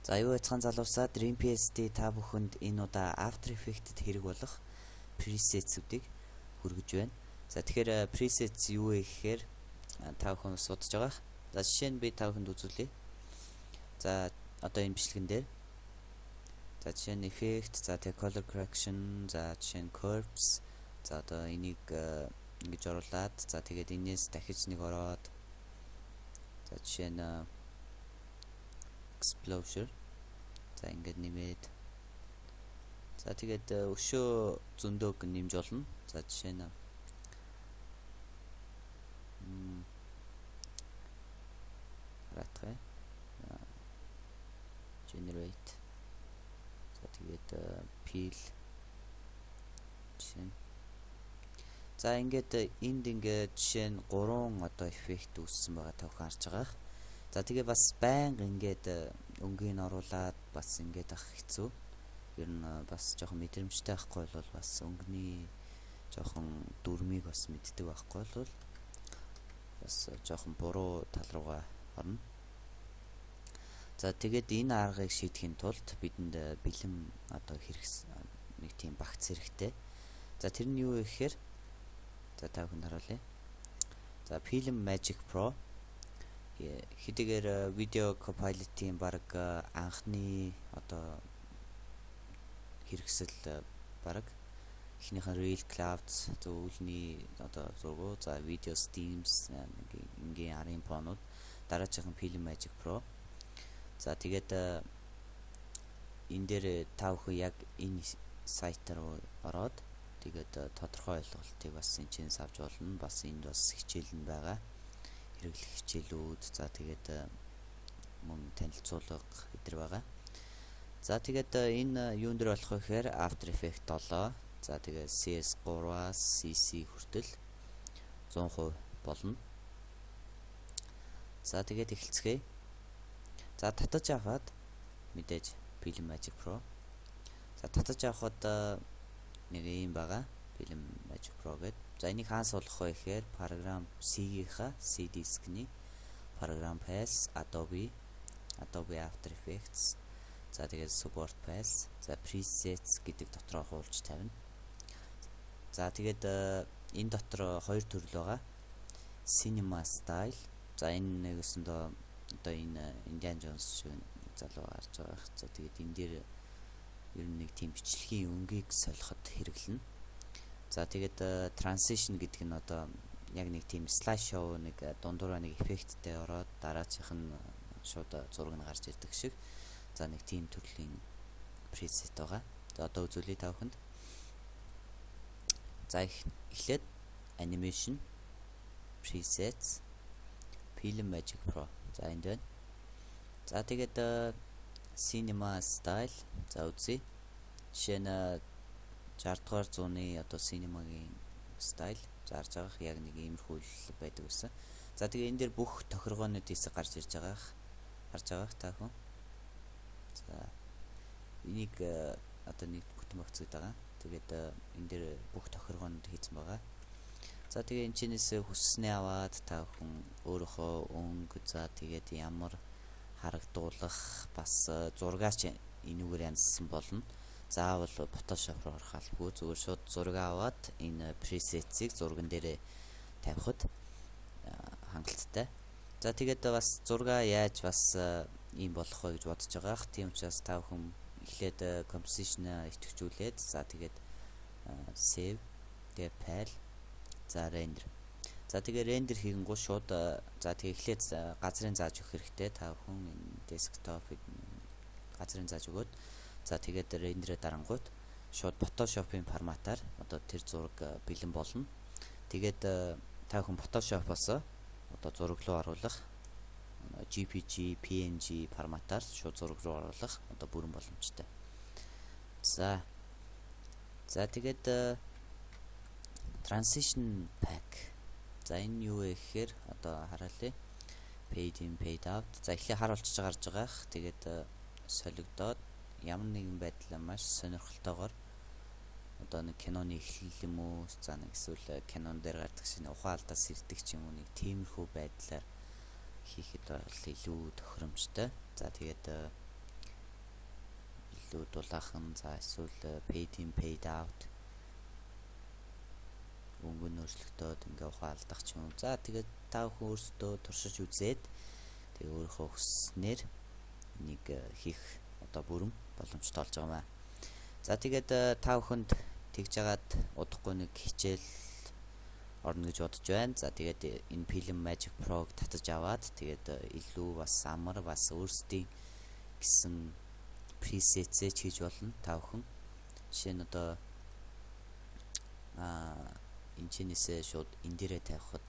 За аюу яцхан залуусаа DreamPSD та бүхэнд энэ удаа After Effects-д хэрэг болох presets-үүдийг хүргэж байна. За тэгэхээр presets юу вэ гэхээр та бүхэн судалж байгаа. За жишээ нь би та бүхэнд үзүүлье. За одоо энэ бичлэгэн дээр за жишээ нь effect, за тэг color correction, за жишээ нь curves, за одоо энийг ингэж оруулаад за тэгээд энэс дахиж нэг ороод за жишээ нь exposure за ингээд нэмээд за тэгээд өшөө зөндөг нэмж болно. За жишээ нь ратгай generate за тэгээд peel жишээ. За ингээд энд ингээд жишээ нь 3 одоо эффект үүссэн байгаа та бүхэн харж байгаа. За тэгээ бас байнга ингээд өнгийг оруулаад бас ингээд ах хэцүү. Ер нь бас жоохон мэдрэмжтэй байхгүй бол бас өнгөний жоохон дүрмийг бас мэддэг байхгүй бол бас жоохон буруу тал руугаа орно. За тэгээд энэ аргыг шийдэхин тулд бидэнд бэлэн одоо нэг тийм багц хэрэгтэй. За тэр нь юу вэ гэхээр за та бүхэнд харуулъя. За Film Magic Pro хэдийгээр видео Copilot-ийн баг анхны одоо хэрэгсэл баг эхнийх нь Real Clouds зөвлөний одоо зургуу за видео Steams ингийн арын пронууд дараагийн Film Magic Pro. За тэгээд энэ дээр та бүхэн яг энэ сайт руу ороод тэгээд тодорхой ойлголтыг бас энэ чинь авч болно. Бас энд бас хичээл нь байгаа. Хэрэглэх хичээлүүд за тэгээд мөн танилцуулга гэдэр байгаа. За тэгээд энэ юун дээр болох вэ гэхээр After Effects 7 за тэгээд CS3-аас CC хүртэл 100% болно. За тэгээд эхэлцгээе. За татаж авахад мэдээж Film Magic Pro. За татаж авахад нэг юм байгаа. Film Magic Pro гэдэг. За энийг хаанаас олох вэ гэхээр програм C-ийнхаа C disk-ний програм Pass Adobe After Effects за тэгээд Support Pass за Presets гэдэг дотроо хуулж тавина. За тэгээд энэ дотор хоёр төрөл байгаа. Cinema Style. За энэ нэгэсэндээ одоо энэ Indiana Jones шиг залуу гарч байгаа. За тэгээд энэ дээр ер нь нэг тийм бичлэгийн өнгийг солиход хэрэглэнэ. За тэгээд transition гэдэг нь одоо яг нэг тийм slideshow нэг дундуур нэг эффекттэй ороод дараачих нь шууд зураг нь гарч ирдэг шиг. За нэг тийм төрлийн preset байгаа. За одоо үзүүлье та бүхэнд. За эхлээд animation presets Film Magic Pro. За энд байна. За тэгээд cinema style за үзье. Жишээ нь 60 дугаар зууны одоо синемагийн стайл зарж байгаа яг нэг иймэрхүү байдаг гэсэн. За тэгээ энэ дээр бүх тохиргоонууд хэсэг гарч ирж байгаа харж байгаа та хүн. За энийг одоо нэг бүтэн багц гэдэг байгаа. Тэгээд энэ дээр бүх тохиргоонууд хийсэн байгаа. За тэгээ энэ чинээс хүсснээ аваад та хүн өөрөөхөө өнгө за тэгээд ямар харагдуулах бас зургаач энүүгээр янзсан болно. Заавал Photoshop руу орох албагүй зүгээр шууд зураг аваад энэ presets-ийг зурган дээр тавихад хангалттай. За тэгээд бас зургаа яаж бас ийм болох вэ гэж бодож байгаа. Тийм учраас та бүхэн эхлээд composition-а идэвхжүүлээд за тэгээд save тэгээд file за render. За тэгээд render хийгэнгүү шууд за тэгээд эхлээд газрын зааж өгөх хэрэгтэй. Та бүхэн desktop-ыг газрын зааж өгөөд за тэгээд рендерээ дарангуйд шууд Photoshop-ийн форматаар одоо тэр зураг бэлэн болно. Тэгээд та бүхэн Photoshop-оос одоо зураг руу оруулах JPG, PNG форматаар шууд зураг руу оруулах одоо бүрэн боломжтой. За тэгээд transition pack. За энэ юу вэ гэхээр одоо хараалъя. Fade in, fade out. За эхлээ хар болчихж гарч байгаа. Тэгээд солигдоод ямар нэгэн байдлаар маш сонирхолтойгоор одоо нэг киноны эхлэл юм уу за нэг эсвэл кинон дээр гардаг шинэ ухаалтаас ирдэг ч юм уу нэг тиймэрхүү байдлаар хийхэд бол илүү тохиромжтой. За тэгээд илүү дулаахан за эсвэл paid in paid out өнгө нь өөрчлөгдөд ингээ ухаалдах ч юм. За тэгээд та бүхэн өөрсдөө туршиж үзээд тэгээд өөрийнхөө хүснээр энийг хийх одоо бүрэн боломжтой болж байгаа юм аа. За тэгээд та бүхэнд тэгж жагаад удахгүй нэг хичээл орно гэж бодож байна. За тэгээд энэ Film Magic Pro-г татаж аваад тэгээд илүү бас амар бас өөрсдийн гэсэн preset-ээ хийж болно та бүхэн. Жишээ нь одоо энэ чинээсээ шууд энэ дээрээ тавихад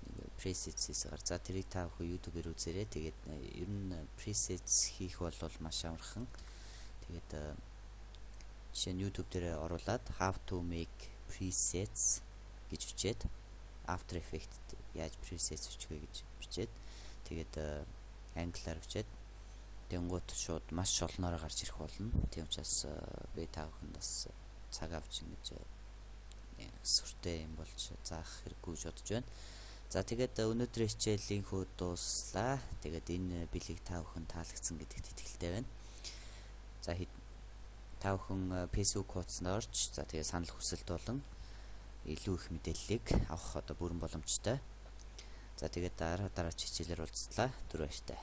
нэг presets гар. За тэрийг та бүхэн YouTube-ээр үзээрэй. Тэгээд ер нь presets хийх бол маш амархан. Тэгээд жишээ нь YouTube дээр оруулаад how to make presets гэж бичээд After Effects яаж presets бичих вэ гэж бичээд тэгээд англиар бичээд тэнгуут шууд маш олноор гарч ирэх болно. Тийм учраас би та бүхэнд бас цаг авч ингэж сүртэй юм болж заах хэрэггүй гэж бодож байна. За тэгээд өнөөдрийн хичээлийнхөө дууслаа. Тэгээд энэ билег та бүхэн таалагдсан гэдэгт итгэлтэй байна. За та бүхэн Facebook хуудасанд орж за тэгээд санал хүсэлт болон илүү их мэдээллийг авах одоо бүрэн боломжтой. За тэгээд дараа хичээлээр уулзлаа. Түр баяртай.